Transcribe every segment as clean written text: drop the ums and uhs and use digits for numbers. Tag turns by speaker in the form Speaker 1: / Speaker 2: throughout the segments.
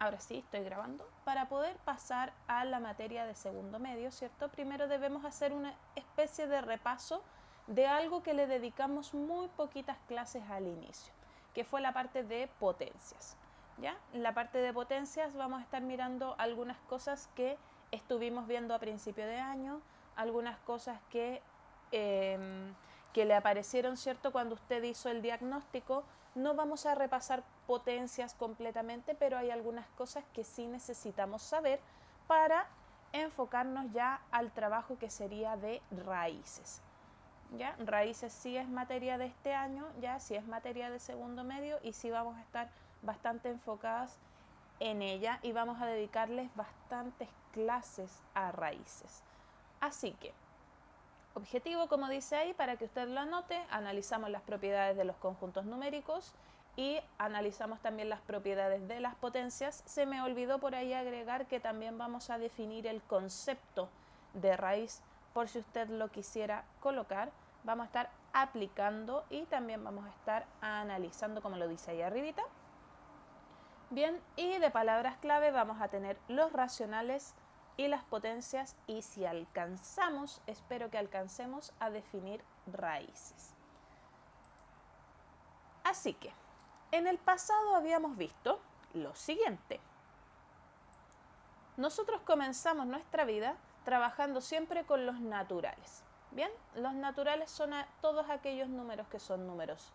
Speaker 1: ahora sí estoy grabando, para poder pasar a la materia de segundo medio, ¿cierto? Primero debemos hacer una especie de repaso de algo que le dedicamos muy poquitas clases al inicio, que fue la parte de potencias, ¿ya? En la parte de potencias vamos a estar mirando algunas cosas que estuvimos viendo a principio de año, algunas cosas que le aparecieron, ¿cierto?, cuando usted hizo el diagnóstico. No vamos a repasar potencias completamente, pero hay algunas cosas que sí necesitamos saber para enfocarnos ya al trabajo que sería de raíces. ¿Ya? Raíces sí es materia de este año, ya sí es materia de segundo medio y sí vamos a estar bastante enfocadas en ella y vamos a dedicarles bastantes clases a raíces. Así que objetivo, como dice ahí, para que usted lo anote, analizamos las propiedades de los conjuntos numéricos y analizamos también las propiedades de las potencias. Se me olvidó por ahí agregar que también vamos a definir el concepto de raíz, por si usted lo quisiera colocar. Vamos a estar aplicando y también vamos a estar analizando, como lo dice ahí arribita. Bien, y de palabras clave vamos a tener los racionales y las potencias, y si alcanzamos, espero que alcancemos a definir raíces. Así que, en el pasado habíamos visto lo siguiente. Nosotros comenzamos nuestra vida trabajando siempre con los naturales. Bien, los naturales son todos aquellos números que son números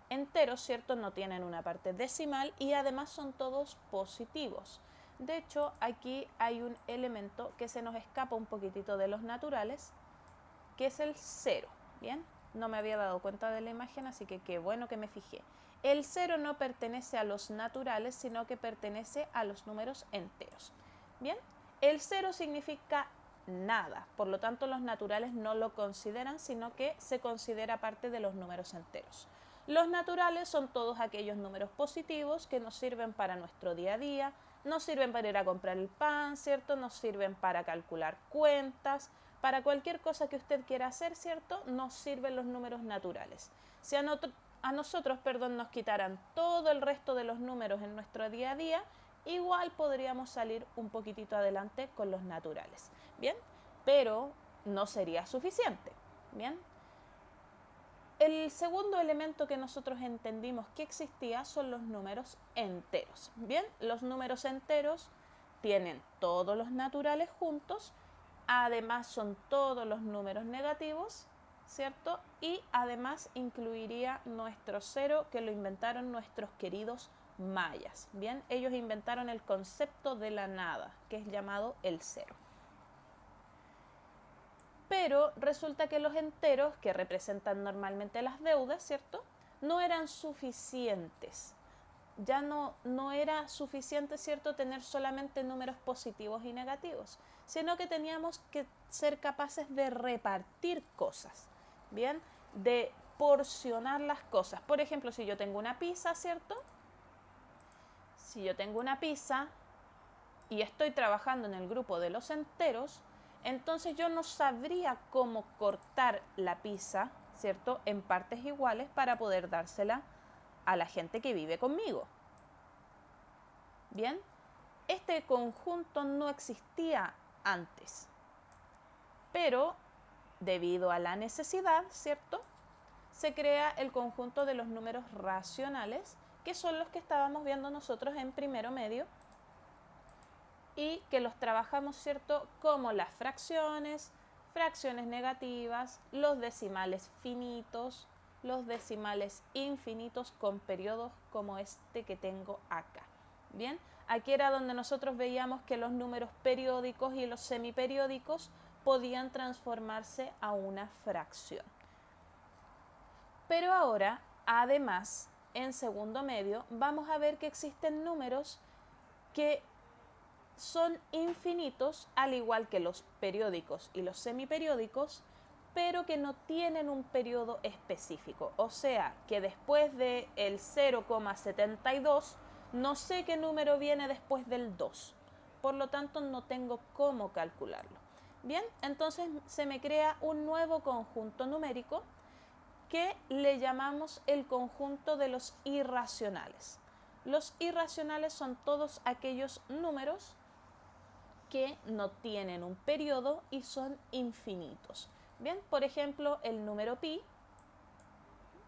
Speaker 1: enteros, ¿cierto? No tienen una parte decimal y además son todos positivos. De hecho, aquí hay un elemento que se nos escapa un poquitito de los naturales, que es el 0, ¿bien? No me había dado cuenta de la imagen, así que qué bueno que me fijé. El 0 no pertenece a los naturales, sino que pertenece a los números enteros. Bien, el 0 significa nada, por lo tanto los naturales no lo consideran, sino que se considera parte de los números enteros. Los naturales son todos aquellos números positivos que nos sirven para nuestro día a día, nos sirven para ir a comprar el pan, ¿cierto? Nos sirven para calcular cuentas, para cualquier cosa que usted quiera hacer, ¿cierto? Nos sirven los números naturales. Si a nosotros nos quitaran todo el resto de los números en nuestro día a día, igual podríamos salir un poquitito adelante con los naturales, ¿bien? Pero no sería suficiente, ¿bien? El segundo elemento que nosotros entendimos que existía son los números enteros. Bien, los números enteros tienen todos los naturales juntos, además son todos los números negativos, ¿cierto? Y además incluiría nuestro 0, que lo inventaron nuestros queridos mayas. Bien, ellos inventaron el concepto de la nada, que es llamado el 0. Pero resulta que los enteros, que representan normalmente las deudas, ¿cierto?, no eran suficientes. Ya no era suficiente, ¿cierto?, tener solamente números positivos y negativos, sino que teníamos que ser capaces de repartir cosas, ¿bien? De porcionar las cosas. Por ejemplo, si yo tengo una pizza, ¿cierto? Si yo tengo una pizza y estoy trabajando en el grupo de los enteros, entonces yo no sabría cómo cortar la pizza, ¿cierto?, en partes iguales para poder dársela a la gente que vive conmigo. Bien, este conjunto no existía antes, pero debido a la necesidad, ¿cierto?, se crea el conjunto de los números racionales, que son los que estábamos viendo nosotros en primero medio, y que los trabajamos, ¿cierto?, como las fracciones, fracciones negativas, los decimales finitos, los decimales infinitos con periodos como este que tengo acá. Bien, aquí era donde nosotros veíamos que los números periódicos y los semiperiódicos podían transformarse a una fracción. Pero ahora, además, en segundo medio, vamos a ver que existen números que son infinitos, al igual que los periódicos y los semiperiódicos, pero que no tienen un periodo específico. O sea, que después del 0,72, no sé qué número viene después del 2. Por lo tanto, no tengo cómo calcularlo. Bien, entonces se me crea un nuevo conjunto numérico que le llamamos el conjunto de los irracionales. Los irracionales son todos aquellos números que no tienen un periodo y son infinitos. Bien, por ejemplo, el número pi.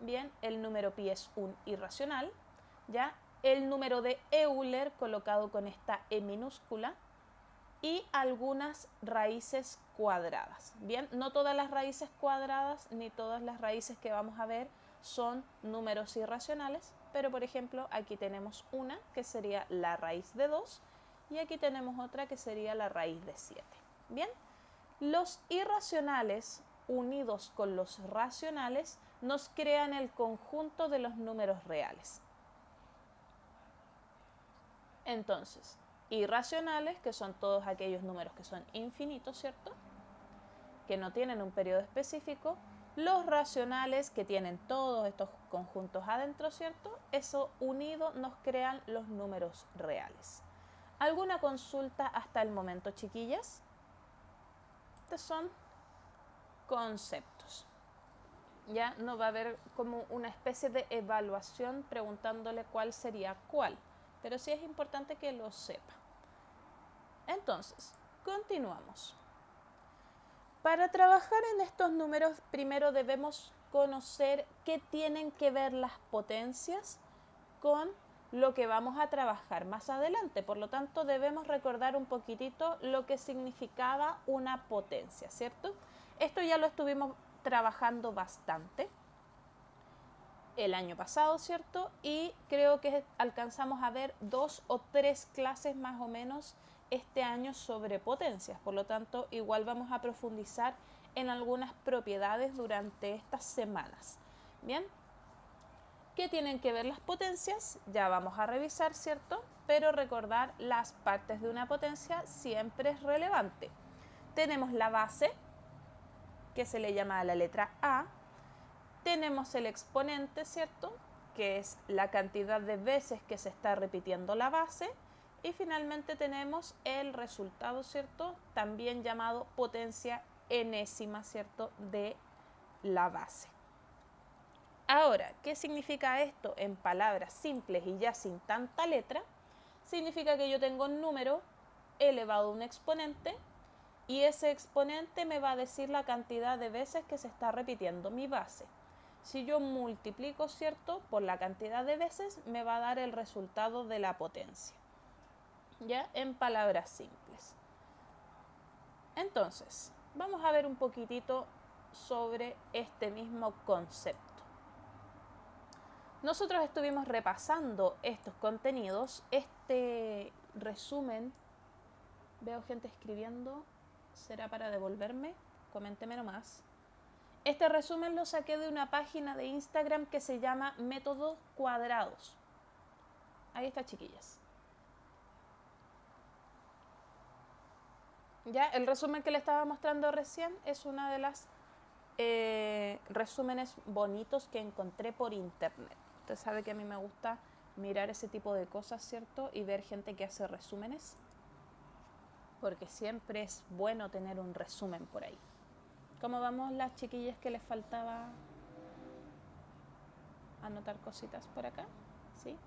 Speaker 1: Bien, el número pi es un irracional. ¿Ya? El número de Euler colocado con esta E minúscula y algunas raíces cuadradas. Bien, no todas las raíces cuadradas ni todas las raíces que vamos a ver son números irracionales, pero por ejemplo aquí tenemos una que sería la raíz de 2 y aquí tenemos otra que sería la raíz de 7. Bien, los irracionales unidos con los racionales nos crean el conjunto de los números reales. Entonces, irracionales, que son todos aquellos números que son infinitos, ¿cierto? Que no tienen un periodo específico. Los racionales, que tienen todos estos conjuntos adentro, ¿cierto? Eso unido nos crean los números reales. ¿Alguna consulta hasta el momento, chiquillas? Estos son conceptos. Ya no va a haber como una especie de evaluación preguntándole cuál sería cuál, pero sí es importante que lo sepa. Entonces, continuamos. Para trabajar en estos números, primero debemos conocer qué tienen que ver las potencias con lo que vamos a trabajar más adelante. Por lo tanto, debemos recordar un poquitito lo que significaba una potencia, ¿cierto? Esto ya lo estuvimos trabajando bastante el año pasado, ¿cierto? Y creo que alcanzamos a ver 2 o 3 clases más o menos este año sobre potencias. Por lo tanto, igual vamos a profundizar en algunas propiedades durante estas semanas. Bien, ¿qué tienen que ver las potencias? Ya vamos a revisar, ¿cierto? Pero recordar las partes de una potencia siempre es relevante. Tenemos la base, que se le llama la letra A. Tenemos el exponente, ¿cierto? Que es la cantidad de veces que se está repitiendo la base. Y finalmente tenemos el resultado, ¿cierto? También llamado potencia enésima, ¿cierto? De la base. Ahora, ¿qué significa esto en palabras simples y ya sin tanta letra? Significa que yo tengo un número elevado a un exponente y ese exponente me va a decir la cantidad de veces que se está repitiendo mi base. Si yo multiplico, ¿cierto?, por la cantidad de veces, me va a dar el resultado de la potencia. ¿Ya? En palabras simples. Entonces, vamos a ver un poquitito sobre este mismo concepto. Nosotros estuvimos repasando estos contenidos, este resumen. Veo gente escribiendo, ¿será para devolverme? Coménteme nomás. Este resumen lo saqué de una página de Instagram que se llama Métodos Cuadrados. Ahí está, chiquillas. Ya, el resumen que le estaba mostrando recién es una de las resúmenes bonitos que encontré por internet. Usted sabe que a mí me gusta mirar ese tipo de cosas, ¿cierto? Y ver gente que hace resúmenes, porque siempre es bueno tener un resumen por ahí. ¿Cómo vamos las chiquillas que les faltaba anotar cositas por acá? ¿Sí?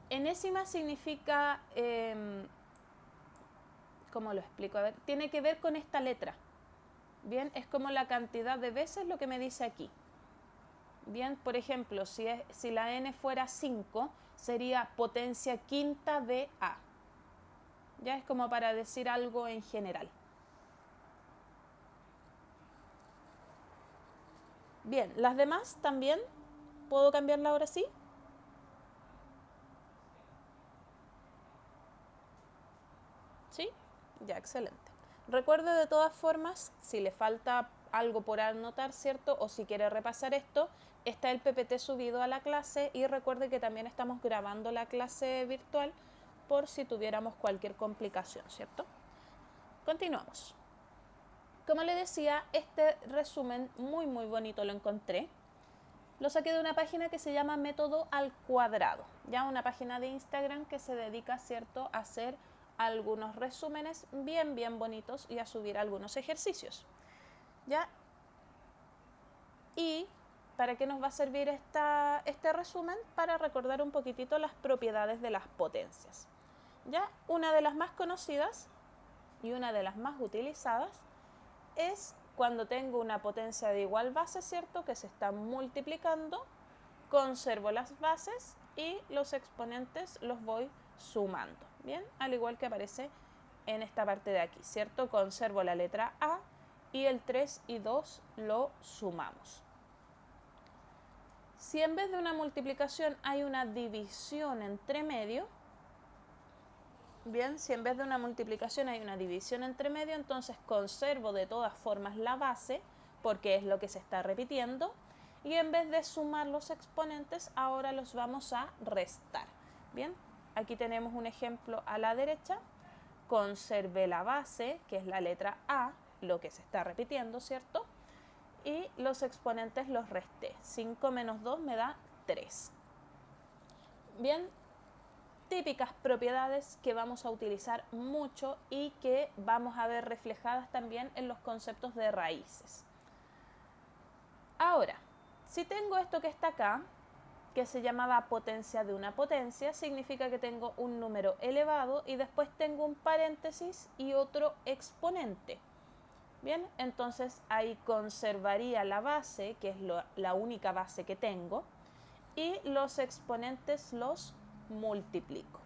Speaker 1: Enésima significa, ¿cómo lo explico? A ver, tiene que ver con esta letra. Bien, es como la cantidad de veces lo que me dice aquí. Bien, por ejemplo, si la n fuera 5, sería potencia quinta de A. Ya es como para decir algo en general. Bien, las demás también. ¿Puedo cambiarla ahora sí? ¿Sí? Ya, excelente. Recuerde de todas formas, si le falta algo por anotar, ¿cierto? O si quiere repasar esto, está el PPT subido a la clase y recuerde que también estamos grabando la clase virtual por si tuviéramos cualquier complicación, ¿cierto? Continuamos. Como le decía, este resumen muy bonito lo encontré. Lo saqué de una página que se llama Método al Cuadrado, ya una página de Instagram que se dedica, ¿cierto?, a hacer algunos resúmenes bien bonitos y a subir algunos ejercicios. ¿Ya? Y ¿para qué nos va a servir este resumen? Para recordar un poquitito las propiedades de las potencias. Ya, una de las más conocidas y una de las más utilizadas es cuando tengo una potencia de igual base, ¿cierto? Que se está multiplicando, conservo las bases y los exponentes los voy sumando, ¿bien? Al igual que aparece en esta parte de aquí, ¿cierto? Conservo la letra A y el 3 y 2 lo sumamos. Si en vez de una multiplicación hay una división entre medio, bien, si en vez de una multiplicación hay una división entre medio, entonces conservo de todas formas la base, porque es lo que se está repitiendo, y en vez de sumar los exponentes, ahora los vamos a restar. Bien, aquí tenemos un ejemplo a la derecha. Conservé la base, que es la letra A, lo que se está repitiendo, ¿cierto? Y los exponentes los resté. 5 menos 2 me da 3. Bien, típicas propiedades que vamos a utilizar mucho y que vamos a ver reflejadas también en los conceptos de raíces. Ahora, si tengo esto que está acá, que se llamaba potencia de una potencia, significa que tengo un número elevado y después tengo un paréntesis y otro exponente. Bien, entonces ahí conservaría la base, que es la única base que tengo, y los exponentes los multiplico.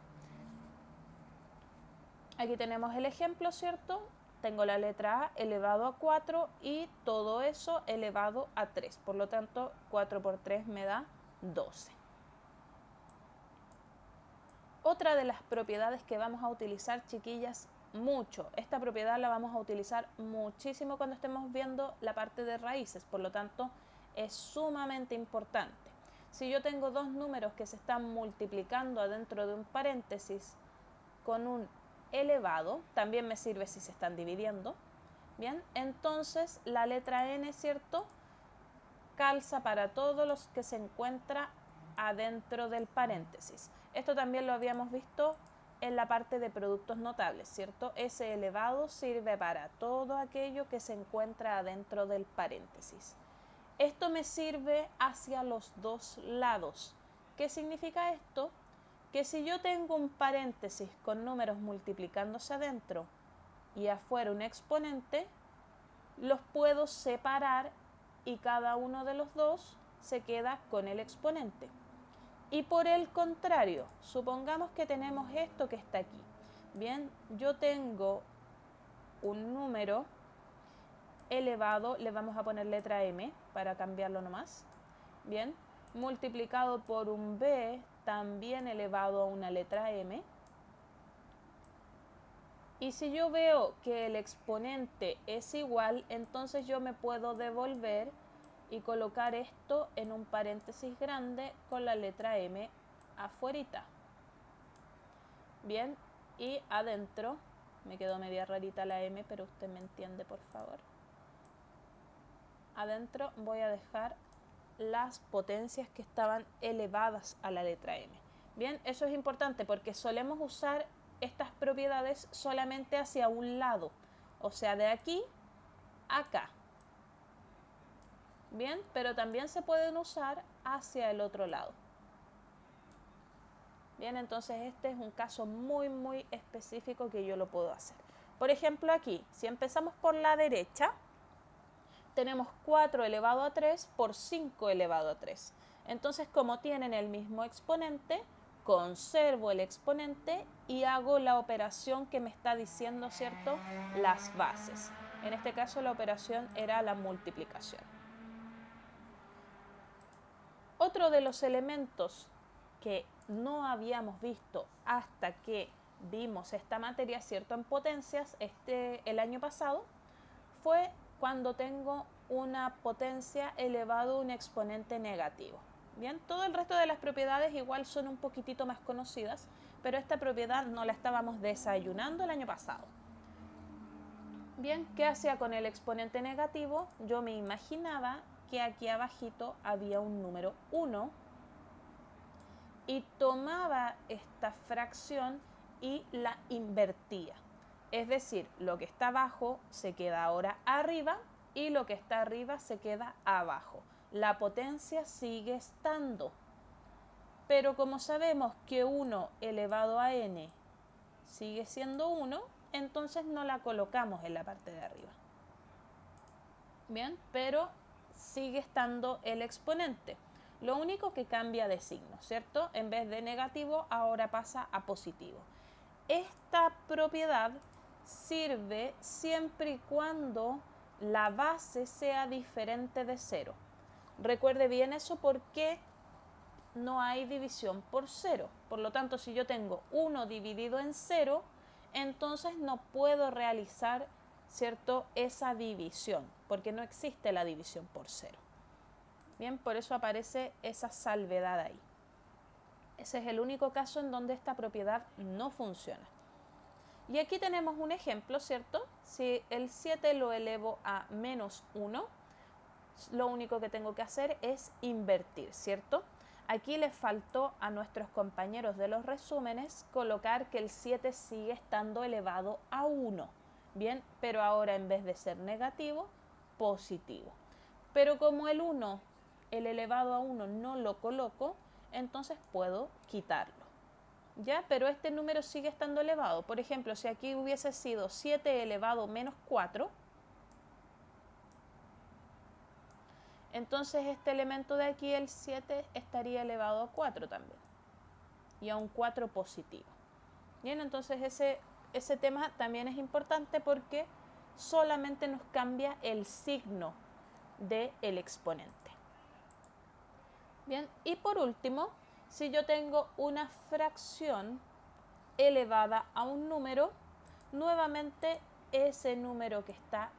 Speaker 1: Aquí tenemos el ejemplo, ¿cierto? Tengo la letra A elevado a 4 y todo eso elevado a 3. Por lo tanto, 4 por 3 me da 12. Otra de las propiedades que vamos a utilizar, chiquillas, mucho. Esta propiedad la vamos a utilizar muchísimo cuando estemos viendo la parte de raíces, por lo tanto es sumamente importante. Si yo tengo dos números que se están multiplicando adentro de un paréntesis con un elevado, también me sirve si se están dividiendo, bien, entonces la letra n, ¿cierto?, calza para todos los que se encuentra adentro del paréntesis. Esto también lo habíamos visto en la parte de productos notables, ¿cierto? Ese elevado sirve para todo aquello que se encuentra adentro del paréntesis. Esto me sirve hacia los dos lados. ¿Qué significa esto? Que si yo tengo un paréntesis con números multiplicándose adentro y afuera un exponente, los puedo separar y cada uno de los dos se queda con el exponente. Y por el contrario, supongamos que tenemos esto que está aquí. Bien, yo tengo un número elevado, le vamos a poner letra M para cambiarlo nomás. Bien, multiplicado por un B, también elevado a una letra M. Y si yo veo que el exponente es igual, entonces yo me puedo devolver y colocar esto en un paréntesis grande con la letra M afuerita. Bien, y adentro, me quedó media rarita la M, pero usted me entiende, por favor. Adentro voy a dejar las potencias que estaban elevadas a la letra M. Bien, eso es importante porque solemos usar estas propiedades solamente hacia un lado, o sea, de aquí a acá. Bien, pero también se pueden usar hacia el otro lado. Bien, entonces este es un caso muy específico que yo lo puedo hacer. Por ejemplo, aquí, si empezamos por la derecha, tenemos 4 elevado a 3 por 5 elevado a 3. Entonces, como tienen el mismo exponente, conservo el exponente y hago la operación que me está diciendo, ¿cierto?, las bases. En este caso, la operación era la multiplicación. Otro de los elementos que no habíamos visto hasta que vimos esta materia, ¿cierto?, en potencias el año pasado, fue cuando tengo una potencia elevado a un exponente negativo. Bien, todo el resto de las propiedades igual son un poquitito más conocidas, pero esta propiedad no la estábamos desayunando el año pasado. Bien, ¿qué hacía con el exponente negativo? Yo me imaginaba que aquí abajito había un número 1 y tomaba esta fracción y la invertía. Es decir, lo que está abajo se queda ahora arriba y lo que está arriba se queda abajo. la potencia sigue estando. Pero como sabemos que 1 elevado a n sigue siendo 1, entonces no la colocamos en la parte de arriba. Bien, pero sigue estando el exponente. Lo único que cambia de signo, ¿cierto? En vez de negativo, ahora pasa a positivo. Esta propiedad sirve siempre y cuando la base sea diferente de 0. Recuerde bien eso porque no hay división por 0. Por lo tanto, si yo tengo 1 dividido en 0, entonces no puedo realizar, ¿cierto?, esa división, porque no existe la división por 0. Bien, por eso aparece esa salvedad ahí. Ese es el único caso en donde esta propiedad no funciona. Y aquí tenemos un ejemplo, ¿cierto? Si el 7 lo elevo a menos 1, lo único que tengo que hacer es invertir, ¿cierto? Aquí les faltó a nuestros compañeros de los resúmenes colocar que el 7 sigue estando elevado a 1. Bien, pero ahora en vez de ser negativo, positivo. Pero como el 1, el elevado a 1 no lo coloco, entonces puedo quitarlo. ¿Ya? Pero este número sigue estando elevado. Por ejemplo, si aquí hubiese sido 7 elevado a menos 4, entonces este elemento de aquí, el 7, estaría elevado a 4 también. Y a un 4 positivo. Bien, entonces ese tema también es importante porque solamente nos cambia el signo del exponente. Bien, y por último, si yo tengo una fracción elevada a un número, nuevamente ese número que está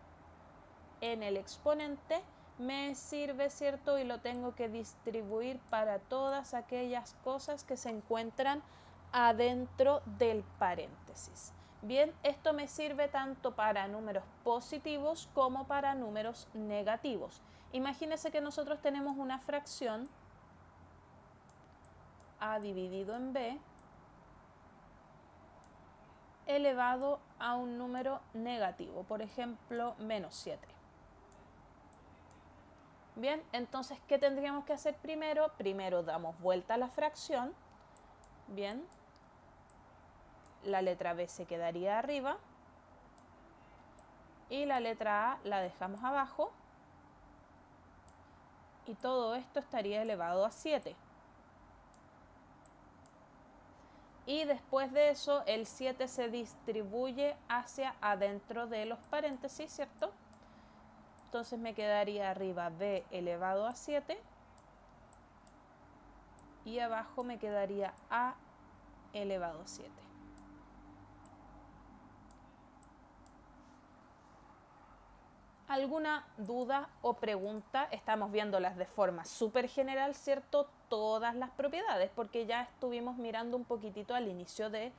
Speaker 1: en el exponente me sirve, ¿cierto? Y lo tengo que distribuir para todas aquellas cosas que se encuentran adentro del paréntesis. Bien, esto me sirve tanto para números positivos como para números negativos. Imagínense que nosotros tenemos una fracción a dividido en b elevado a un número negativo, por ejemplo, menos 7. Bien, entonces, ¿qué tendríamos que hacer primero? Primero damos vuelta a la fracción. Bien, la letra b se quedaría arriba y la letra a la dejamos abajo y todo esto estaría elevado a 7. Y después de eso, el 7 se distribuye hacia adentro de los paréntesis, ¿cierto? Entonces me quedaría arriba b elevado a 7 y abajo me quedaría a elevado a 7. ¿Alguna duda o pregunta? Estamos viéndolas de forma súper general, ¿cierto? Todas las propiedades, porque ya estuvimos mirando un poquitito al inicio de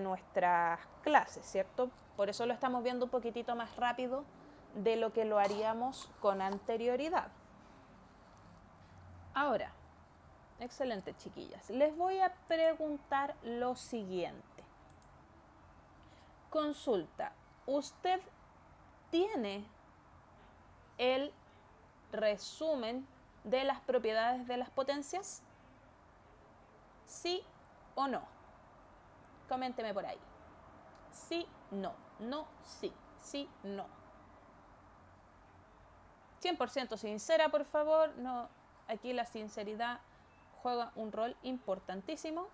Speaker 1: nuestras clases, ¿cierto? Por eso lo estamos viendo un poquitito más rápido de lo que lo haríamos con anterioridad. Ahora, excelente, chiquillas. Les voy a preguntar lo siguiente. Consulta, ¿usted tiene el resumen de las propiedades de las potencias? ¿Sí o no? Coménteme por ahí. Sí, no, no, sí, sí, no. 100% sincera, por favor. No, aquí la sinceridad juega un rol importantísimo.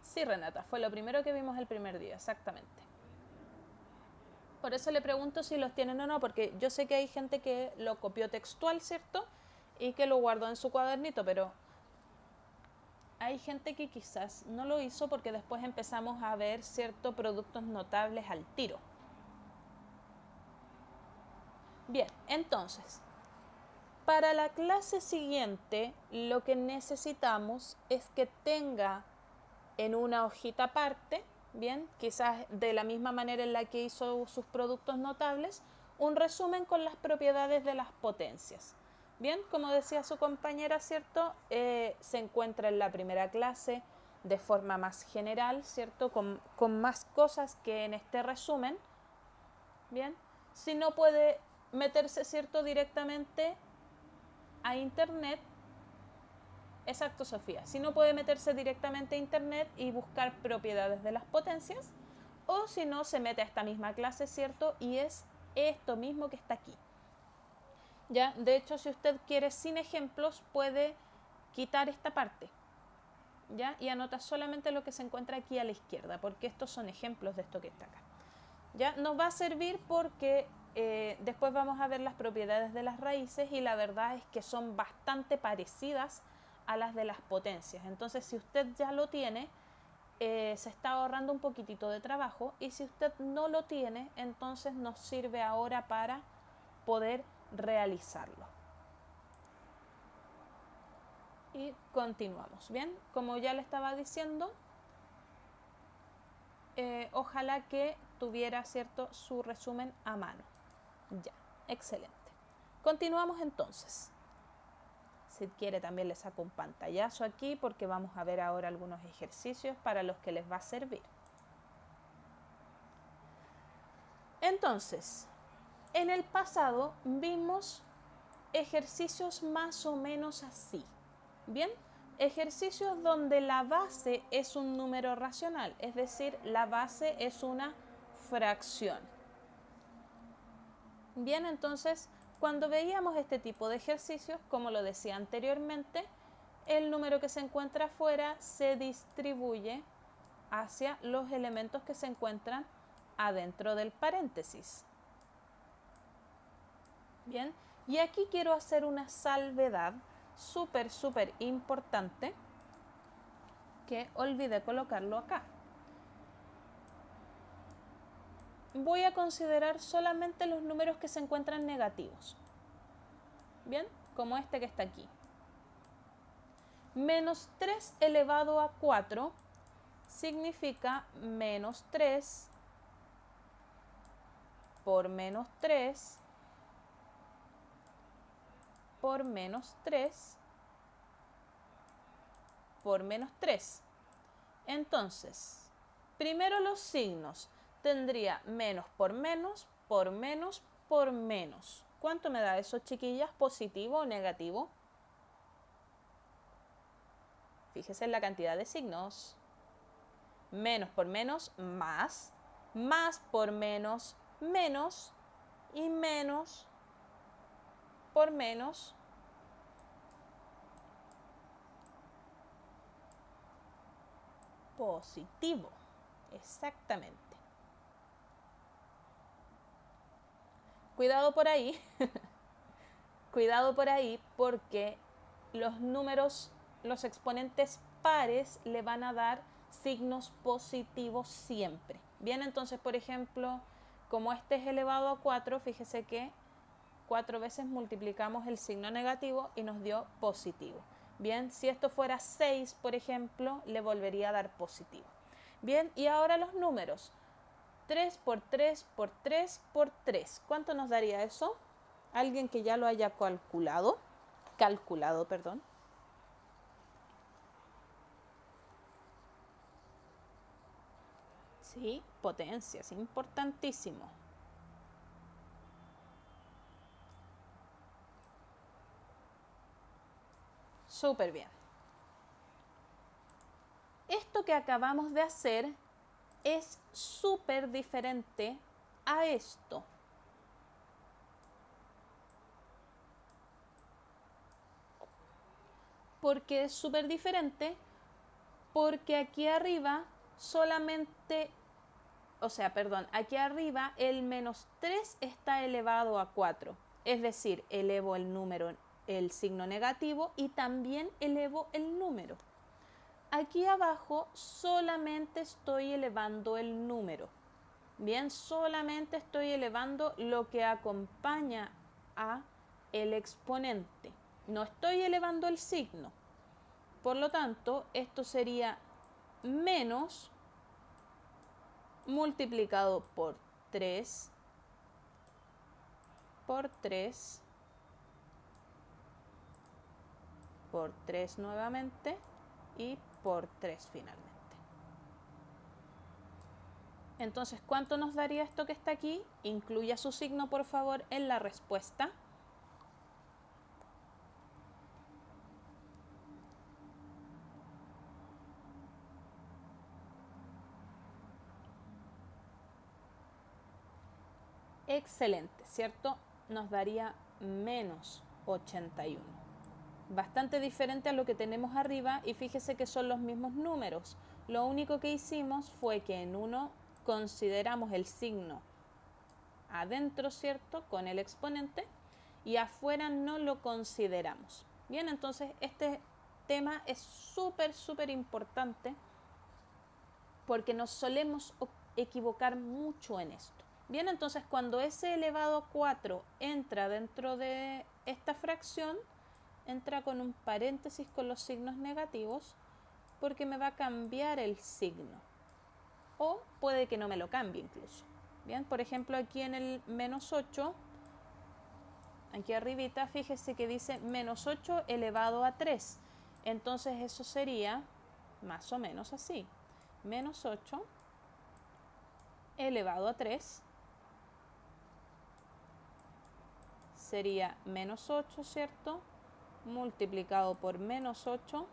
Speaker 1: Sí, Renata, fue lo primero que vimos el primer día, exactamente. Por eso le pregunto si los tienen o no, porque yo sé que hay gente que lo copió textual, ¿cierto? Y que lo guardó en su cuadernito, pero hay gente que quizás no lo hizo porque después empezamos a ver ciertos productos notables al tiro. Bien, entonces, para la clase siguiente, lo que necesitamos es que tenga en una hojita aparte, bien, quizás de la misma manera en la que hizo sus productos notables, un resumen con las propiedades de las potencias. Bien, como decía su compañera, ¿cierto? Se encuentra en la primera clase de forma más general, ¿cierto? Con más cosas que en este resumen. Bien, si no puede meterse, ¿cierto?, directamente a internet. Exacto, Sofía. Si no puede meterse directamente a internet y buscar propiedades de las potencias, o si no, se mete a esta misma clase, ¿cierto? Y es esto mismo que está aquí. ¿Ya? De hecho, si usted quiere sin ejemplos, puede quitar esta parte, ¿ya? Y anota solamente lo que se encuentra aquí a la izquierda, porque estos son ejemplos de esto que está acá. ¿Ya? Nos va a servir porque después vamos a ver las propiedades de las raíces y la verdad es que son bastante parecidas a las de las potencias. Entonces, si usted ya lo tiene, se está ahorrando un poquitito de trabajo, y si usted no lo tiene, entonces nos sirve ahora para poder realizarlo. Y continuamos. Bien, como ya le estaba diciendo, ojalá que tuviera, ¿cierto?, su resumen a mano. Ya, excelente. Continuamos entonces. Si quiere también le saco un pantallazo aquí porque vamos a ver ahora algunos ejercicios para los que les va a servir. Entonces, en el pasado vimos ejercicios más o menos así. Bien, ejercicios donde la base es un número racional, es decir, la base es una fracción. Bien, entonces, cuando veíamos este tipo de ejercicios, como lo decía anteriormente, el número que se encuentra afuera se distribuye hacia los elementos que se encuentran adentro del paréntesis. Bien, y aquí quiero hacer una salvedad súper importante, que olvidé colocarlo acá. Voy a considerar solamente los números que se encuentran negativos. Bien, como este que está aquí. Menos 3 elevado a 4 significa menos 3 por menos 3 por menos 3 por menos 3. Entonces, primero los signos. Tendría menos por menos, por menos, por menos. ¿Cuánto me da eso, chiquillas? ¿Positivo o negativo? Fíjese en la cantidad de signos. Menos por menos, más. Más por menos, menos. Y menos por menos, positivo. Exactamente. Cuidado por ahí. Cuidado por ahí porque los números, los exponentes pares le van a dar signos positivos siempre. Bien, entonces, por ejemplo, como este es elevado a 4, fíjese que 4 veces multiplicamos el signo negativo y nos dio positivo. Bien, si esto fuera 6, por ejemplo, le volvería a dar positivo. Bien, y ahora los números. 3 por 3 por 3 por 3. ¿Cuánto nos daría eso? Alguien que ya lo haya calculado, perdón. Sí, potencia, es importantísimo. Súper bien. Esto que acabamos de hacer es súper diferente a esto. ¿Por qué es súper diferente? Porque aquí arriba solamente, aquí arriba el menos 3 está elevado a 4. Es decir, elevo el número, el signo negativo, y también elevo el número. Aquí abajo solamente estoy elevando el número. Bien, solamente estoy elevando lo que acompaña a el exponente. No estoy elevando el signo. Por lo tanto, esto sería menos multiplicado por 3 por 3 por 3 nuevamente y por 3 finalmente. Entonces, ¿cuánto nos daría esto que está aquí? Incluya su signo, por favor, en la respuesta. Excelente, ¿cierto? Nos daría menos 81. Bastante diferente a lo que tenemos arriba y fíjese que son los mismos números. Lo único que hicimos fue que en uno consideramos el signo adentro, ¿cierto? Con el exponente y afuera no lo consideramos. Bien, entonces este tema es súper importante porque nos solemos equivocar mucho en esto. Bien, entonces cuando s elevado a 4 entra dentro de esta fracción, entra con un paréntesis con los signos negativos porque me va a cambiar el signo. O puede que no me lo cambie incluso. Bien, por ejemplo aquí en el menos 8, aquí arribita, fíjese que dice menos 8 elevado a 3. Entonces eso sería más o menos así. Menos 8 elevado a 3 sería menos 8, ¿cierto? Multiplicado por menos 8,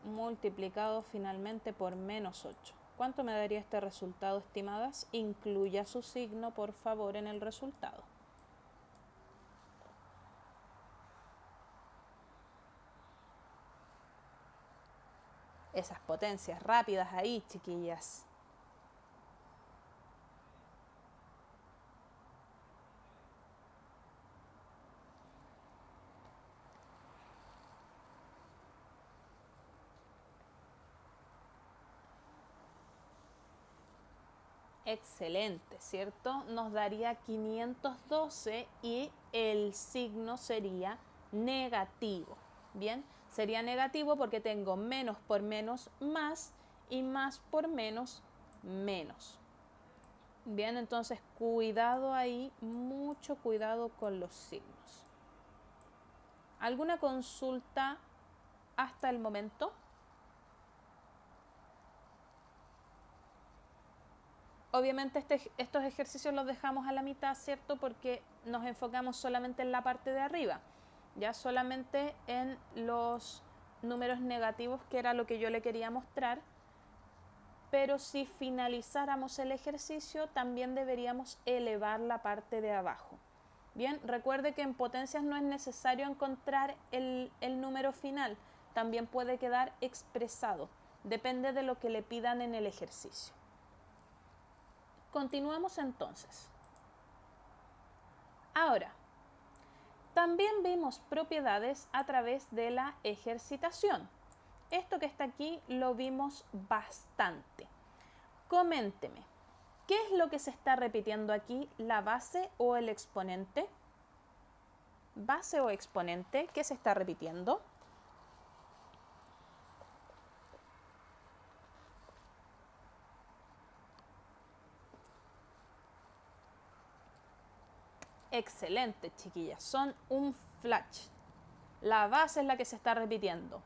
Speaker 1: multiplicado finalmente por menos 8. ¿Cuánto me daría este resultado, estimadas? Incluya su signo, por favor, en el resultado. Esas potencias rápidas ahí, chiquillas. Excelente, ¿cierto? Nos daría 512 y el signo sería negativo. Bien, sería negativo porque tengo menos por menos más y más por menos menos. Bien, entonces cuidado ahí, mucho cuidado con los signos. ¿Alguna consulta hasta el momento? Obviamente estos ejercicios los dejamos a la mitad, ¿cierto? Porque nos enfocamos solamente en la parte de arriba, ya solamente en los números negativos, que era lo que yo le quería mostrar. Pero si finalizáramos el ejercicio, también deberíamos elevar la parte de abajo. Bien, recuerde que en potencias no es necesario encontrar el número final, también puede quedar expresado, depende de lo que le pidan en el ejercicio. Continuamos entonces. Ahora, también vimos propiedades a través de la ejercitación. Esto que está aquí lo vimos bastante. Coménteme, ¿qué es lo que se está repitiendo aquí? ¿La base o el exponente? ¿Base o exponente? ¿Qué se está repitiendo? Excelente, chiquillas. Son un flash. La base es la que se está repitiendo.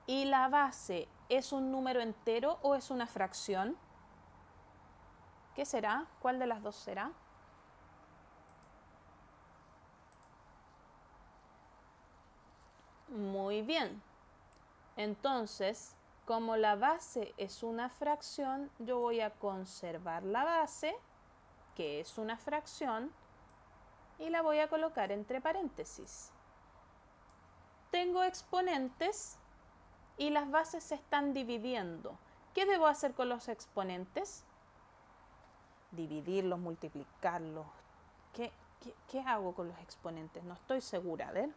Speaker 1: ¿Y la base es un número entero o es una fracción? ¿Qué será? ¿Cuál de las dos será? Muy bien. Entonces, como la base es una fracción, yo voy a conservar la base, que es una fracción, y la voy a colocar entre paréntesis. Tengo exponentes y las bases se están dividiendo. ¿Qué debo hacer con los exponentes? Dividirlos, multiplicarlos. ¿Qué hago con los exponentes? No estoy segura. A ver.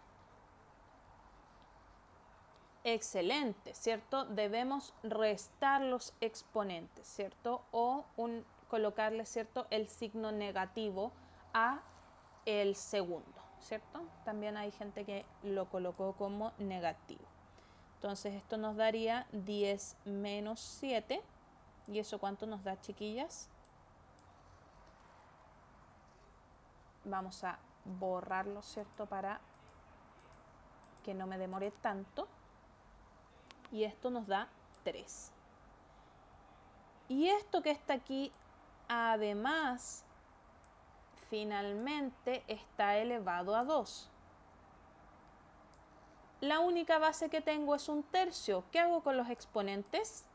Speaker 1: Excelente, ¿cierto? Debemos restar los exponentes, ¿cierto? O colocarle, ¿cierto?, el signo negativo a el segundo, ¿cierto? También hay gente que lo colocó como negativo. Entonces esto nos daría 10 menos 7. ¿Y eso cuánto nos da, chiquillas? Vamos a borrarlo, ¿cierto? Para que no me demore tanto. Y esto nos da 3. Y esto que está aquí, además, finalmente está elevado a 2. La única base que tengo es 1/3. ¿Qué hago con los exponentes?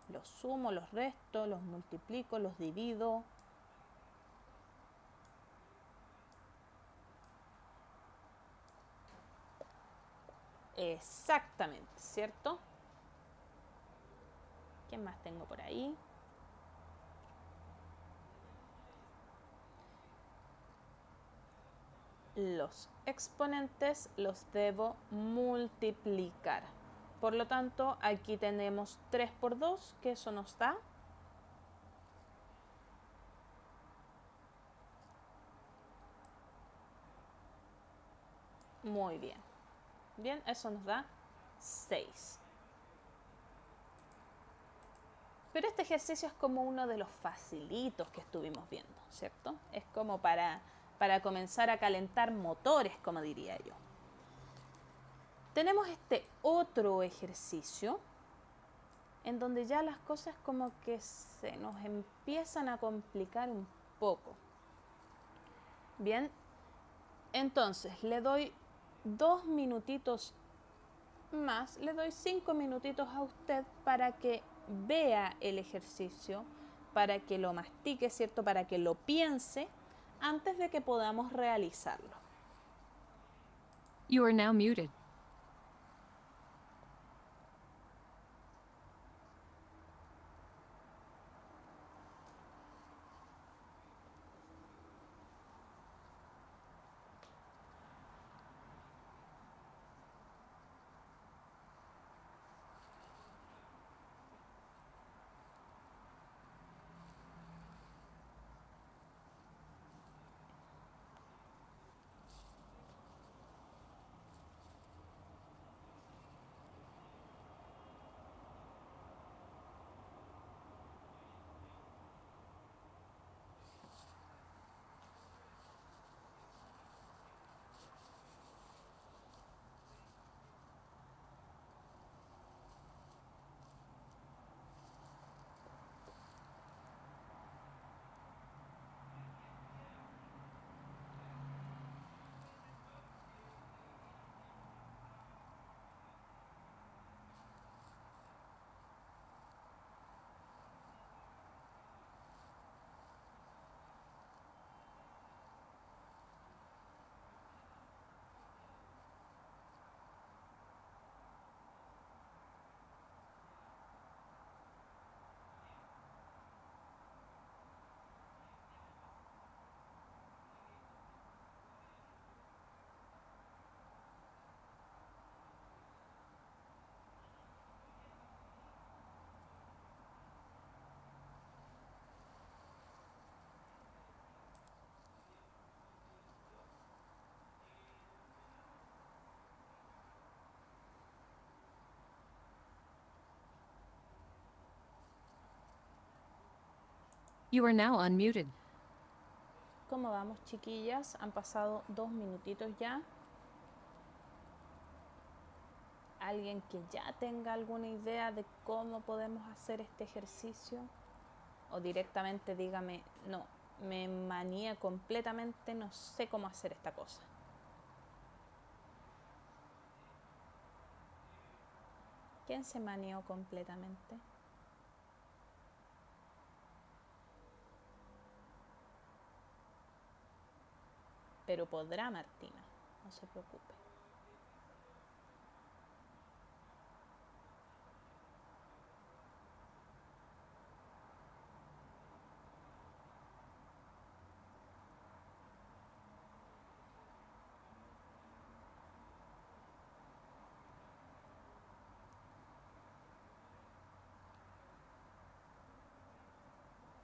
Speaker 1: Los sumo, los resto, los multiplico, los divido. Exactamente, ¿cierto? ¿Qué más tengo por ahí? Los exponentes los debo multiplicar. Por lo tanto, aquí tenemos 3 por 2, que eso nos da. Muy bien. Bien, eso nos da 6. Pero este ejercicio es como uno de los facilitos que estuvimos viendo, ¿cierto? Es como para comenzar a calentar motores, como diría yo. Tenemos este otro ejercicio en donde ya las cosas como que se nos empiezan a complicar un poco. Bien, entonces le doy 2 minutitos más, le doy 5 minutitos a usted para que vea el ejercicio, para que lo mastique, ¿cierto? Para que lo piense antes de que podamos realizarlo.
Speaker 2: You are now muted. You are now unmuted.
Speaker 1: ¿Cómo vamos, chiquillas? Han pasado 2 minutitos ya. ¿Alguien que ya tenga alguna idea de cómo podemos hacer este ejercicio? O directamente dígame, no, me maneé completamente, no sé cómo hacer esta cosa. ¿Quién se maneó completamente? Pero podrá Martina, no se preocupe.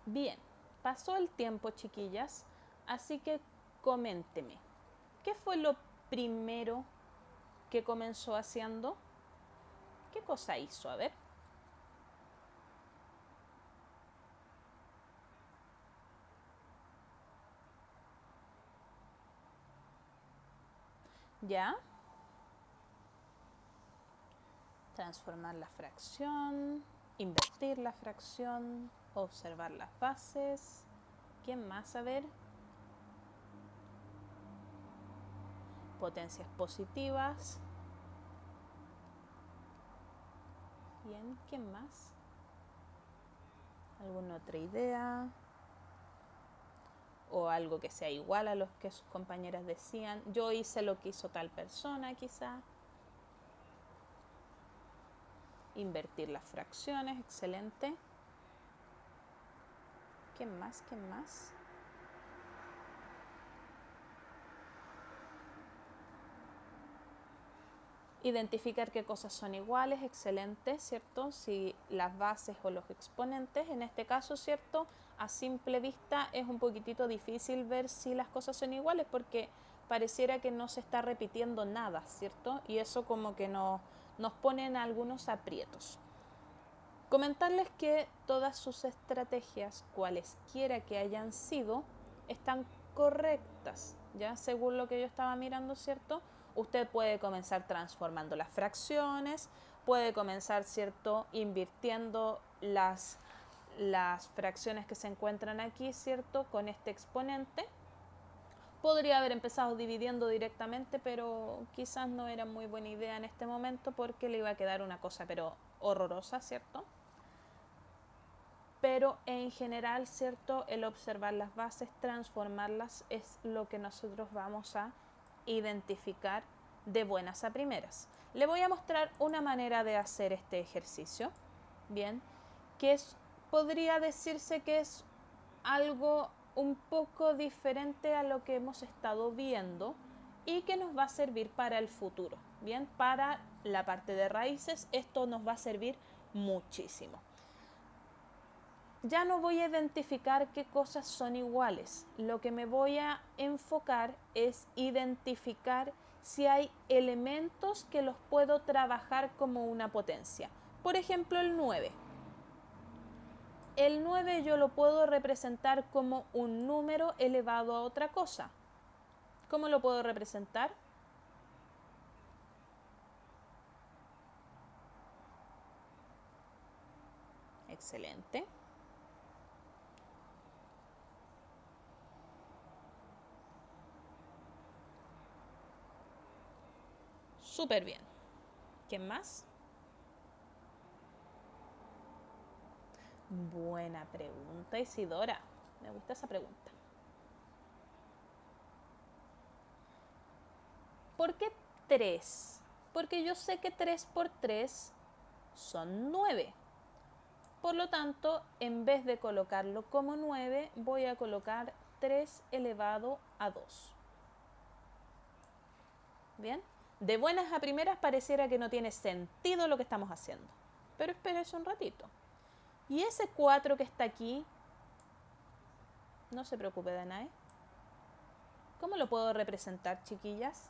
Speaker 1: Bien, pasó el tiempo, chiquillas, así que coménteme. ¿Qué fue lo primero que comenzó haciendo? ¿Qué cosa hizo? A ver. ¿Ya? Transformar la fracción. Invertir la fracción, observar las bases. ¿Quién más? A ver. Potencias positivas. Bien, ¿quién más? ¿Alguna otra idea? O algo que sea igual a los que sus compañeras decían. Yo hice lo que hizo tal persona, quizá. Invertir las fracciones, excelente. ¿Quién más? ¿Quién más? Identificar qué cosas son iguales, excelente, ¿cierto? Si las bases o los exponentes, en este caso, ¿cierto? A simple vista es un poquitito difícil ver si las cosas son iguales porque pareciera que no se está repitiendo nada, ¿cierto? Y eso como que nos pone en algunos aprietos. Comentarles que todas sus estrategias, cualesquiera que hayan sido, están correctas, ¿ya? Según lo que yo estaba mirando, ¿cierto? Usted puede comenzar transformando las fracciones, puede comenzar, ¿cierto?, invirtiendo las fracciones que se encuentran aquí, ¿cierto?, con este exponente. Podría haber empezado dividiendo directamente, pero quizás no era muy buena idea en este momento porque le iba a quedar una cosa pero horrorosa, ¿cierto? Pero en general, ¿cierto?, el observar las bases, transformarlas es lo que nosotros vamos a identificar de buenas a primeras. Le voy a mostrar una manera de hacer este ejercicio, bien, que podría decirse que es algo un poco diferente a lo que hemos estado viendo y que nos va a servir para el futuro, bien, para la parte de raíces esto nos va a servir muchísimo. Ya no voy a identificar qué cosas son iguales. Lo que me voy a enfocar es identificar si hay elementos que los puedo trabajar como una potencia. Por ejemplo, el 9. El 9 yo lo puedo representar como un número elevado a otra cosa. ¿Cómo lo puedo representar? Excelente. Súper bien. ¿Quién más? Buena pregunta, Isidora. Me gusta esa pregunta. ¿Por qué 3? Porque yo sé que 3 por 3 son 9. Por lo tanto, en vez de colocarlo como 9, voy a colocar 3 elevado a 2. ¿Bien? De buenas a primeras pareciera que no tiene sentido lo que estamos haciendo. Pero espérese un ratito. Y ese 4 que está aquí, no se preocupe, Danae. ¿Cómo lo puedo representar, chiquillas?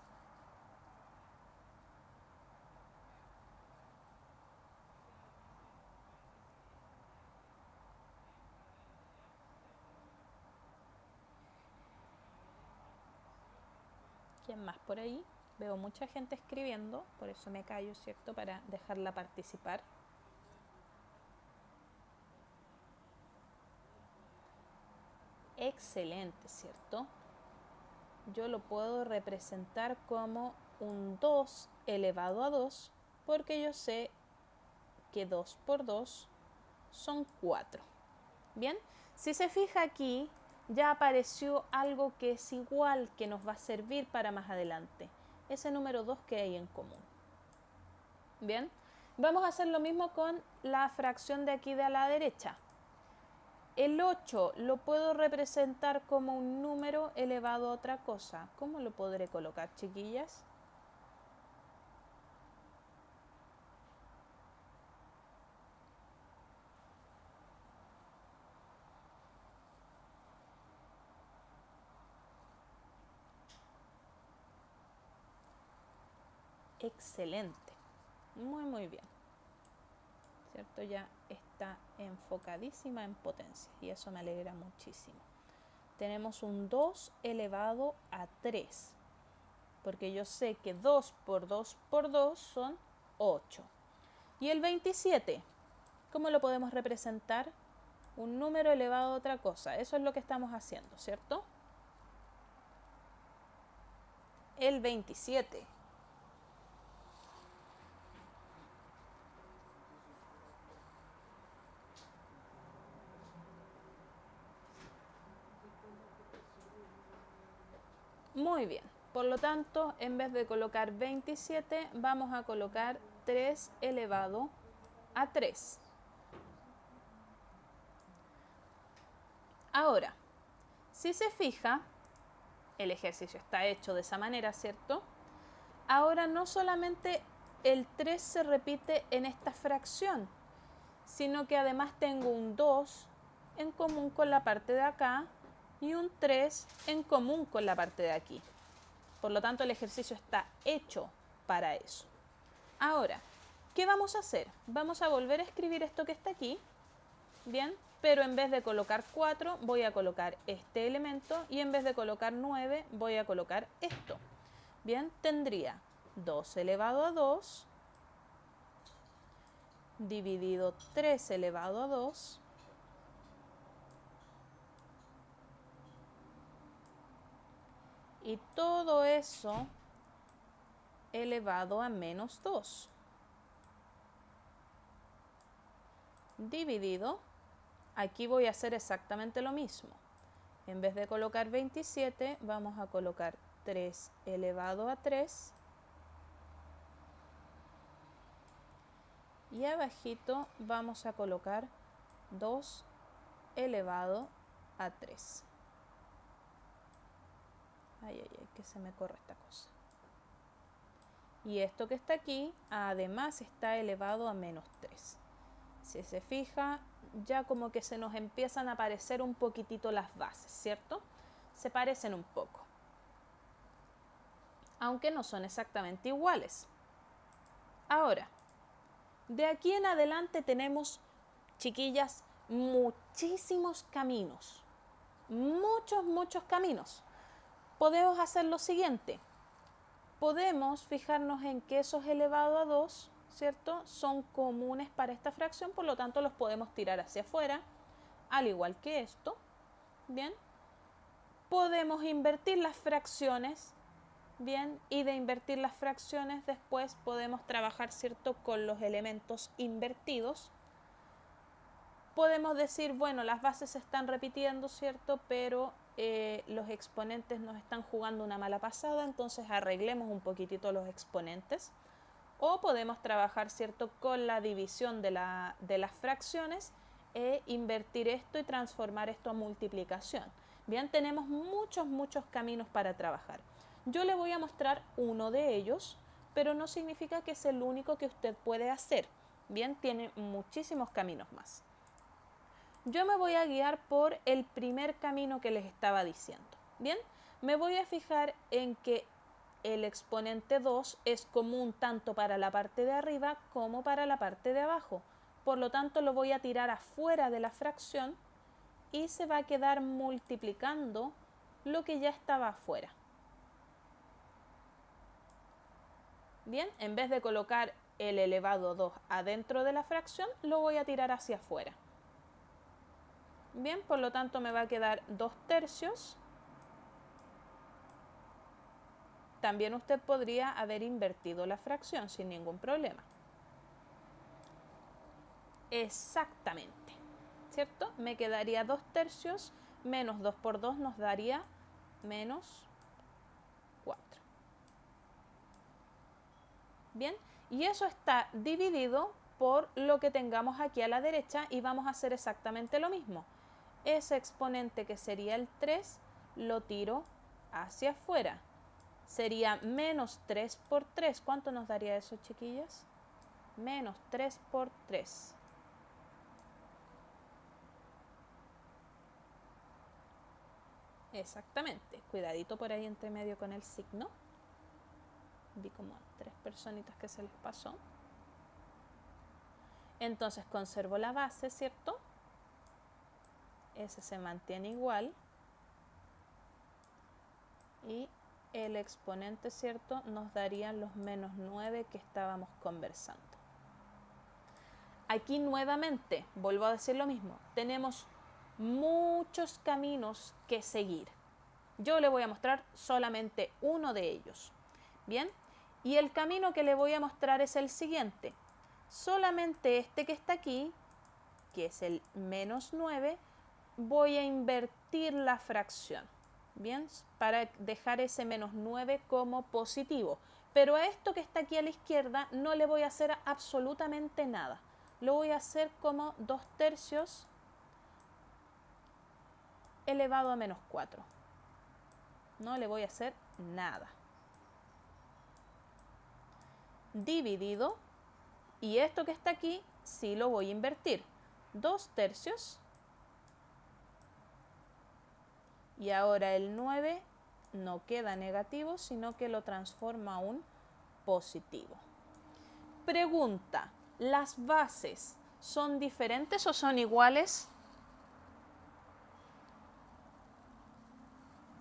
Speaker 1: ¿Quién más por ahí? Veo mucha gente escribiendo, por eso me callo, ¿cierto? Para dejarla participar. Excelente, ¿cierto? Yo lo puedo representar como un 2 elevado a 2 porque yo sé que 2 por 2 son 4. Bien, si se fija aquí, ya apareció algo que es igual, que nos va a servir para más adelante. Ese número 2 que hay en común. Bien, vamos a hacer lo mismo con la fracción de aquí de a la derecha. El 8 lo puedo representar como un número elevado a otra cosa. ¿Cómo lo podré colocar, chiquillas? Excelente. Muy bien. ¿Cierto? Ya está enfocadísima en potencia y eso me alegra muchísimo. Tenemos un 2 elevado a 3, porque yo sé que 2 por 2 por 2 son 8. ¿Y el 27? ¿Cómo lo podemos representar? Un número elevado a otra cosa. Eso es lo que estamos haciendo, ¿cierto? El 27. Muy bien. Por lo tanto, en vez de colocar 27, vamos a colocar 3 elevado a 3. Ahora, si se fija, el ejercicio está hecho de esa manera, ¿cierto? Ahora no solamente el 3 se repite en esta fracción, sino que además tengo un 2 en común con la parte de acá y un 3 en común con la parte de aquí. Por lo tanto, el ejercicio está hecho para eso. Ahora, ¿qué vamos a hacer? Vamos a volver a escribir esto que está aquí, ¿bien? Pero en vez de colocar 4, voy a colocar este elemento y en vez de colocar 9, voy a colocar esto. Bien, tendría 2 elevado a 2 dividido 3 elevado a 2 y todo eso elevado a menos 2 dividido, aquí voy a hacer exactamente lo mismo. En vez de colocar 27, vamos a colocar 3 elevado a 3 y abajito vamos a colocar 2 elevado a 3. Ay, que se me corre esta cosa. Y esto que está aquí, además está elevado a menos 3. Si se fija, ya como que se nos empiezan a parecer un poquitito las bases, ¿cierto? Se parecen un poco. Aunque no son exactamente iguales. Ahora, de aquí en adelante tenemos, chiquillas, muchísimos caminos. Muchos caminos. Podemos hacer lo siguiente. Podemos fijarnos en que esos elevado a 2, ¿cierto?, son comunes para esta fracción, por lo tanto los podemos tirar hacia afuera, al igual que esto. Bien. Podemos invertir las fracciones. Bien, y de invertir las fracciones después podemos trabajar, ¿cierto?, con los elementos invertidos. Podemos decir, bueno, las bases se están repitiendo, ¿cierto?, pero los exponentes nos están jugando una mala pasada, entonces arreglemos un poquitito los exponentes. O podemos trabajar, ¿cierto?, con la división de las fracciones e invertir esto y transformar esto a multiplicación. Bien, tenemos muchos caminos para trabajar. Yo le voy a mostrar uno de ellos, pero no significa que es el único que usted puede hacer. Bien, tiene muchísimos caminos más. Yo me voy a guiar por el primer camino que les estaba diciendo. Bien, me voy a fijar en que el exponente 2 es común tanto para la parte de arriba como para la parte de abajo. Por lo tanto, lo voy a tirar afuera de la fracción y se va a quedar multiplicando lo que ya estaba afuera. Bien, en vez de colocar el elevado 2 adentro de la fracción, lo voy a tirar hacia afuera. Bien, por lo tanto me va a quedar 2 tercios. También usted podría haber invertido la fracción sin ningún problema. Exactamente, ¿cierto? Me quedaría 2 tercios menos 2 por 2 nos daría menos 4. Bien, y eso está dividido por lo que tengamos aquí a la derecha y vamos a hacer exactamente lo mismo. Ese exponente que sería el 3 lo tiro hacia afuera. Sería menos 3 por 3. ¿Cuánto nos daría eso, chiquillas? Menos 3 por 3. Exactamente. Cuidadito por ahí entre medio con el signo. Vi como 3 personitas que se les pasó. Entonces conservo la base, ¿cierto? Ese se mantiene igual. Y el exponente, ¿cierto?, nos darían los menos 9 que estábamos conversando. Aquí nuevamente, vuelvo a decir lo mismo, tenemos muchos caminos que seguir. Yo le voy a mostrar solamente uno de ellos. Bien, y el camino que le voy a mostrar es el siguiente. Solamente este que está aquí, que es el menos 9, voy a invertir la fracción. Bien, para dejar ese menos 9 como positivo. Pero a esto que está aquí a la izquierda no le voy a hacer absolutamente nada. Lo voy a hacer como 2/3 elevado a menos 4. No le voy a hacer nada. Dividido, y esto que está aquí sí lo voy a invertir. 2/3. Y ahora el 9 no queda negativo, sino que lo transforma a un positivo. Pregunta, ¿las bases son diferentes o son iguales?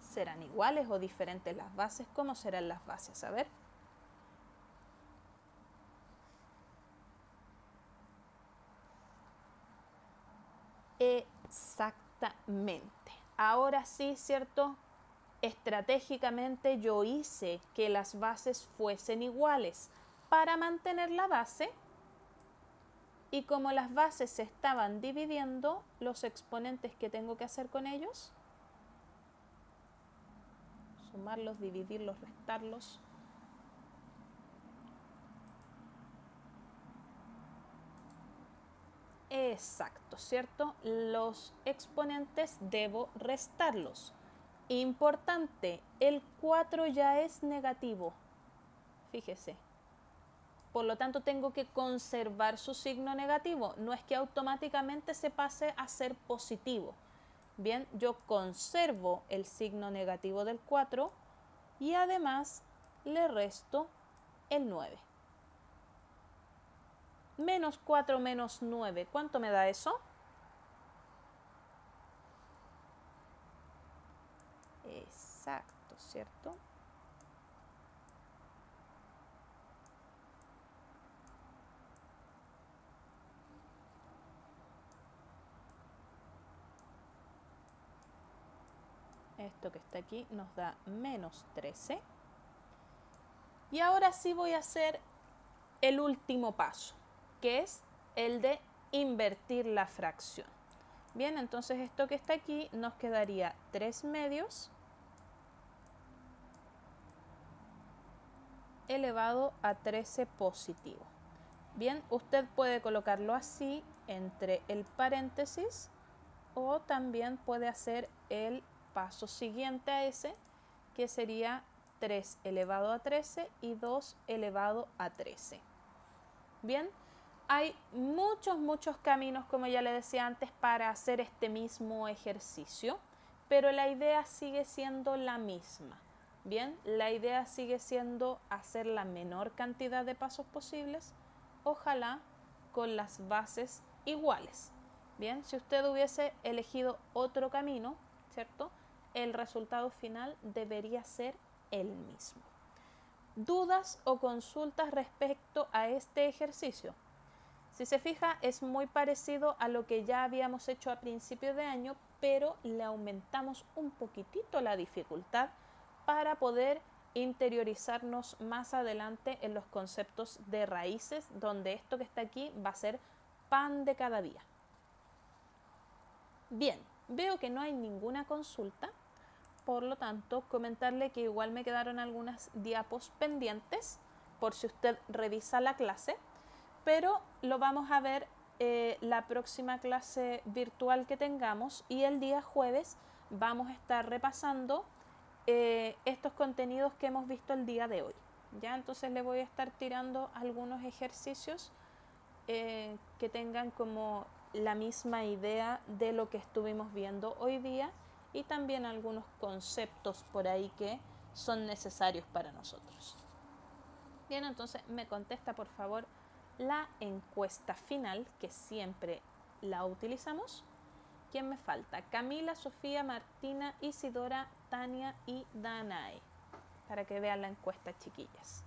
Speaker 1: ¿Serán iguales o diferentes las bases? ¿Cómo serán las bases? A ver. Exactamente. Ahora sí, ¿cierto? Estratégicamente yo hice que las bases fuesen iguales para mantener la base, y como las bases se estaban dividiendo, los exponentes que tengo que hacer con ellos, sumarlos, dividirlos, restarlos. Exacto, ¿cierto? Los exponentes debo restarlos. Importante, el 4 ya es negativo. Fíjese. Por lo tanto, tengo que conservar su signo negativo. No es que automáticamente se pase a ser positivo. Bien, yo conservo el signo negativo del 4 y además le resto el 9. Menos 4 menos 9, ¿cuánto me da eso? Exacto, ¿cierto? Esto que está aquí nos da menos 13. Y ahora sí voy a hacer el último paso, que es el de invertir la fracción. Bien, entonces esto que está aquí nos quedaría 3 medios elevado a 13 positivo. Bien, usted puede colocarlo así entre el paréntesis o también puede hacer el paso siguiente a ese, que sería 3 elevado a 13 y 2 elevado a 13. Bien, hay muchos caminos, como ya le decía antes, para hacer este mismo ejercicio, pero la idea sigue siendo la misma. Bien, la idea sigue siendo hacer la menor cantidad de pasos posibles, ojalá con las bases iguales. Bien, si usted hubiese elegido otro camino, ¿cierto? El resultado final debería ser el mismo. ¿Dudas o consultas respecto a este ejercicio? Si se fija, es muy parecido a lo que ya habíamos hecho a principio de año, pero le aumentamos un poquitito la dificultad para poder interiorizarnos más adelante en los conceptos de raíces, donde esto que está aquí va a ser pan de cada día. Bien, veo que no hay ninguna consulta, por lo tanto, comentarle que igual me quedaron algunas diapos pendientes por si usted revisa la clase, pero lo vamos a ver la próxima clase virtual que tengamos, y el día jueves vamos a estar repasando estos contenidos que hemos visto el día de hoy. Ya, entonces le voy a estar tirando algunos ejercicios que tengan como la misma idea de lo que estuvimos viendo hoy día, y también algunos conceptos por ahí que son necesarios para nosotros. Bien, entonces me contesta por favor la encuesta final, que siempre la utilizamos. ¿Quién me falta? Camila, Sofía, Martina, Isidora, Tania y Danae, para que vean la encuesta, chiquillas.